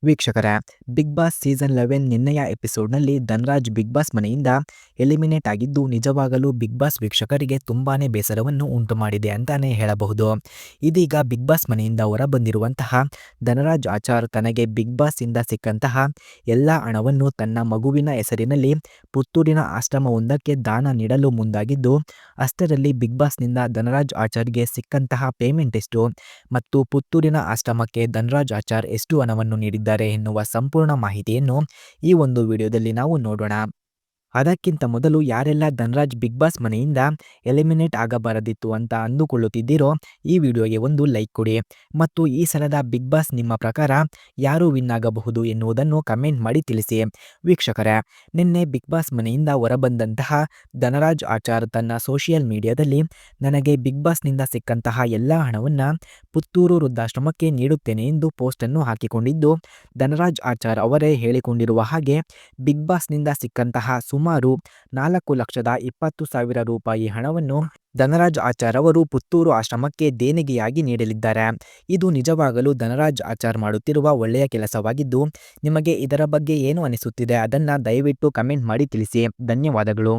ವೀಕ್ಷಕರೇ, big boss season 11 ನಿನ್ನೆಯ ಎಪಿಸೋಡ್ನಲ್ಲಿ Dhanraj big boss ಮನೆಯಿಂದ ಎಲಿಮಿನೇಟ್ ಆಗಿದ್ದು ನಿಜವಾಗಲೂ ಬಿಗ್ ಬಾಸ್ ವೀಕ್ಷಕರಿಗೆ ತುಂಬಾನೇ ಬೇಸರವನ್ನು ಉಂಟು ಮಾಡಿದೆ ಅಂತಾನೆ ಹೇಳಬಹುದು. ಇದೀಗ ಬಿಗ್ ಬಾಸ್ ಮನೆಯಿಂದ ಹೊರಬಂದಿರುವಂತಹ ಧನರಾಜ್ ಆಚಾರ್ ತನಗೆ ಬಿಗ್ ಬಾಸ್ ಇಂದ ಸಿಕ್ಕಂತಹ ಎಲ್ಲ ಹಣವನ್ನು ತನ್ನ ಮಗುವಿನ ಹೆಸರಿನಲ್ಲಿ ಪುತ್ತೂರಿನ ಆಶ್ರಮವೊಂದಕ್ಕೆ ದಾನ ನೀಡಲು ಮುಂದಾಗಿದ್ದು, ಅಷ್ಟರಲ್ಲಿ ಬಿಗ್ ಬಾಸ್ನಿಂದ ಧನರಾಜ್ ಆಚಾರ್ಗೆ ಸಿಕ್ಕಂತಹ ಪೇಮೆಂಟ್ ಎಷ್ಟು ಮತ್ತು ಪುತ್ತೂರಿನ ಆಶ್ರಮಕ್ಕೆ ಧನರಾಜ್ ಆಚಾರ್ ಎಷ್ಟು ಹಣವನ್ನು ನೀಡಿದ್ದಾರೆ ಎನ್ನುವ ಸಂಪೂರ್ಣ ಮಾಹಿತಿಯನ್ನು ಈ ಒಂದು ವಿಡಿಯೋದಲ್ಲಿ ನಾವು ನೋಡೋಣ. ಅದಕ್ಕಿಂತ ಮೊದಲು ಯಾರೆಲ್ಲ ಧನರಾಜ್ ಬಿಗ್ ಬಾಸ್ ಮನೆಯಿಂದ ಎಲಿಮಿನೇಟ್ ಆಗಬಾರದಿತ್ತು ಅಂತ ಅಂದುಕೊಳ್ಳುತ್ತಿದ್ದೀರೋ ಈ ವಿಡಿಯೋಗೆ ಒಂದು ಲೈಕ್ ಕೊಡಿ ಮತ್ತು ಈ ಸಲದ ಬಿಗ್ ಬಾಸ್ ನಿಮ್ಮ ಪ್ರಕಾರ ಯಾರು ವಿನ್ ಆಗಬಹುದು ಎನ್ನುವುದನ್ನು ಕಮೆಂಟ್ ಮಾಡಿ ತಿಳಿಸಿ. ವೀಕ್ಷಕರೇ, ನಿನ್ನೆ ಬಿಗ್ ಬಾಸ್ ಮನೆಯಿಂದ ಹೊರಬಂದಂತಹ ಧನರಾಜ್ ಆಚಾರ್ ತನ್ನ ಸೋಷಿಯಲ್ ಮೀಡಿಯಾದಲ್ಲಿ ನನಗೆ ಬಿಗ್ ಬಾಸ್ನಿಂದ ಸಿಕ್ಕಂತಹ ಎಲ್ಲ ಹಣವನ್ನು ಪುತ್ತೂರು ವೃದ್ಧಾಶ್ರಮಕ್ಕೆ ನೀಡುತ್ತೇನೆ ಎಂದು ಪೋಸ್ಟನ್ನು ಹಾಕಿಕೊಂಡಿದ್ದು, ಧನರಾಜ್ ಆಚಾರ್ ಅವರೇ ಹೇಳಿಕೊಂಡಿರುವ ಹಾಗೆ ಬಿಗ್ ಬಾಸ್ನಿಂದ ಸಿಕ್ಕಂತಹ ಸುಮಾರು 4,20,000 ರೂಪಾಯಿ ಹಣವನ್ನು ಧನರಾಜ್ ಆಚಾರ್ ಅವರು ಪುತ್ತೂರು ಆಶ್ರಮಕ್ಕೆ ದೇಣಿಗೆಯಾಗಿ ನೀಡಲಿದ್ದಾರೆ. ಇದು ನಿಜವಾಗಲೂ ಧನರಾಜ್ ಆಚಾರ್ ಮಾಡುತ್ತಿರುವ ಒಳ್ಳೆಯ ಕೆಲಸವಾಗಿದ್ದು, ನಿಮಗೆ ಇದರ ಬಗ್ಗೆ ಏನು ಅನಿಸುತ್ತಿದೆ ಅದನ್ನು ದಯವಿಟ್ಟು ಕಮೆಂಟ್ ಮಾಡಿ ತಿಳಿಸಿ. ಧನ್ಯವಾದಗಳು.